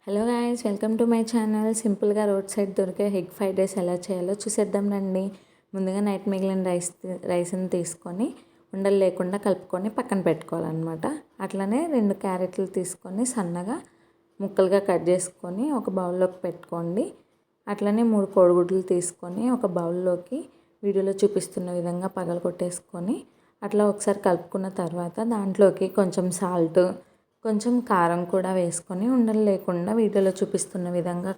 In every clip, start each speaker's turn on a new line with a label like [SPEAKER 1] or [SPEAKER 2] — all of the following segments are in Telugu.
[SPEAKER 1] Hello guys, welcome to my channel. సింపుల్గా రోడ్ సైడ్ దొరికే ఎగ్ ఫ్రైడ్ రైస్ ఎలా చేయాలో చూసేద్దాం రండి. ముందుగా నైట్ మిగిలిన రైస్ని తీసుకొని ఉండలు లేకుండా కలుపుకొని పక్కన పెట్టుకోవాలన్నమాట. అట్లనే 2 క్యారెట్లు తీసుకొని సన్నగా ముక్కలుగా కట్ చేసుకొని ఒక బౌల్లోకి పెట్టుకోండి. అట్లనే 3 కోడిగుడ్లు తీసుకొని ఒక బౌల్లోకి వీడియోలో చూపిస్తున్న విధంగా పగలగొట్టేసుకొని అట్లా ఒకసారి కలుపుకున్న తర్వాత దాంట్లోకి కొంచెం సాల్ట్, కొంచెం కారం కూడా వేసుకొని ఉండలు లేకుండా వీడియోలో చూపిస్తున్న విధంగా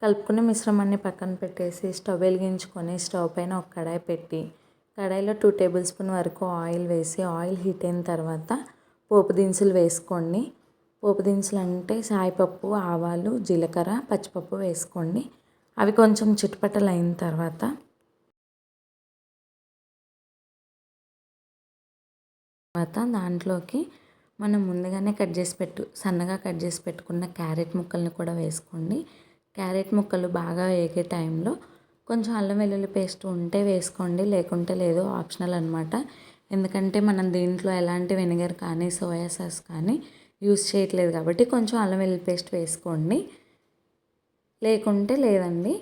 [SPEAKER 1] కలుపుకున్న మిశ్రమాన్ని పక్కన పెట్టేసి స్టవ్ వెలిగించుకొని స్టవ్ పైన ఒక కడాయి పెట్టి కడాయిలో 2 టేబుల్ స్పూన్ వరకు ఆయిల్ వేసి ఆయిల్ హీట్ అయిన తర్వాత పోపు దినుసులు వేసుకోండి. పోపు దినుసులు అంటే సాయిపప్పు, ఆవాలు, జీలకర్ర, పచ్చిపప్పు వేసుకోండి. అవి కొంచెం చిటపటలు అయిన తర్వాత దాంట్లోకి మనం ముందుగానే సన్నగా కట్ చేసి పెట్టుకున్న క్యారెట్ ముక్కల్ని కూడా వేసుకోండి. క్యారెట్ ముక్కలు బాగా వేగే టైంలో కొంచెం అల్లం వెల్లుల్లి పేస్ట్ ఉంటే వేసుకోండి, లేకుంటే లేదు, ఆప్షనల్ అనమాట. ఎందుకంటే మనం దీంట్లో ఎలాంటి వెనిగర్ కానీ సోయా సాస్ కానీ యూస్ చేయట్లేదు కాబట్టి కొంచెం అల్లం వెల్లుల్లి పేస్ట్ వేసుకోండి, లేకుంటే లేదండి.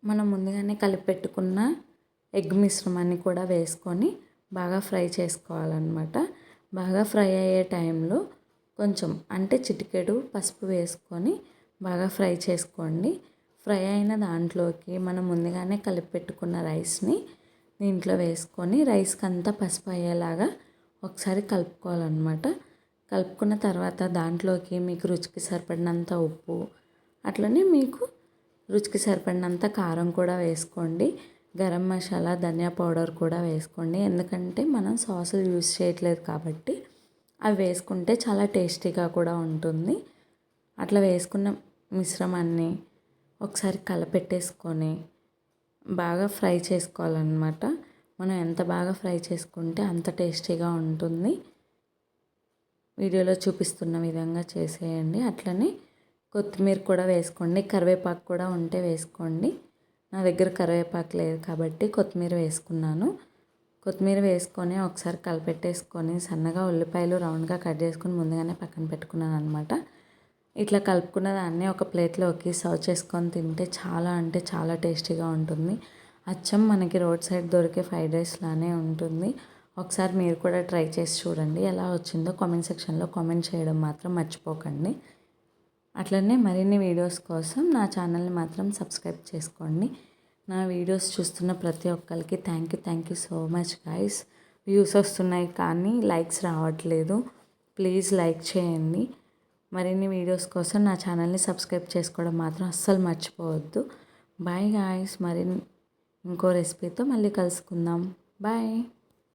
[SPEAKER 1] మనం ముందుగానే కలిపి పెట్టుకున్న ఎగ్ మిశ్రమాన్ని కూడా వేసుకొని బాగా ఫ్రై చేసుకోవాలన్నమాట. బాగా ఫ్రై అయ్యే టైంలో కొంచెం అంటే చిటికెడు పసుపు వేసుకొని బాగా ఫ్రై చేసుకోండి. ఫ్రై అయిన దాంట్లోకి మనం ముందుగానే కలిపి పెట్టుకున్న రైస్ని దీంట్లో వేసుకొని రైస్కి అంతా పసుపు అయ్యేలాగా ఒకసారి కలుపుకోవాలన్నమాట. కలుపుకున్న తర్వాత దాంట్లోకి మీకు రుచికి సరిపడినంత ఉప్పు, అట్లనే మీకు రుచికి సరిపడినంత కారం కూడా వేసుకోండి. గరం మసాలా, ధనియా పౌడర్ కూడా వేసుకోండి. ఎందుకంటే మనం సాసులు యూస్ చేయట్లేదు కాబట్టి అవి వేసుకుంటే చాలా టేస్టీగా కూడా ఉంటుంది. అట్లా వేసుకున్న మిశ్రమాన్ని ఒకసారి కలపెట్టేసుకొని బాగా ఫ్రై చేసుకోవాలన్నమాట. మనం ఎంత బాగా ఫ్రై చేసుకుంటే అంత టేస్టీగా ఉంటుంది. వీడియోలో చూపిస్తున్న విధంగా చేసేయండి. అట్లనే కొత్తిమీర కూడా వేసుకోండి, కరివేపాకు కూడా ఉంటే వేసుకోండి. నా దగ్గర కరివేపాకు లేదు కాబట్టి కొత్తిమీర వేసుకున్నాను. కొత్తిమీర వేసుకొని ఒకసారి కలిపెట్టేసుకొని సన్నగా ఉల్లిపాయలు రౌండ్గా కట్ చేసుకొని ముందుగానే పక్కన పెట్టుకున్నాను అనమాట. ఇట్లా కలుపుకున్న దాన్ని ఒక ప్లేట్లోకి సర్వ్ చేసుకొని తింటే చాలా అంటే చాలా టేస్టీగా ఉంటుంది. అచ్చం మనకి రోడ్ సైడ్ దొరికే ఫ్రైడ్ రైస్ లానే ఉంటుంది. ఒకసారి మీరు కూడా ట్రై చేసి చూడండి. ఎలా వచ్చిందో కామెంట్ సెక్షన్లో కామెంట్ చేయడం మాత్రం మర్చిపోకండి. అట్లనే మరిన్ని వీడియోస్ కోసం నా ఛానల్ని మాత్రం సబ్స్క్రైబ్ చేసుకోండి. నా వీడియోస్ చూస్తున్న ప్రతి ఒక్కరికి thank you so much guys. Views వస్తున్నాయి కానీ లైక్స్ రావట్లేదు. ప్లీజ్ లైక్ చేయండి. మరిన్ని వీడియోస్ కోసం నా ఛానల్ని సబ్స్క్రైబ్ చేసుకోవడం మాత్రం అస్సలు మర్చిపోవద్దు. Bye guys. ఇంకో రెసిపీతో మళ్ళీ కలుసుకుందాం. బాయ్.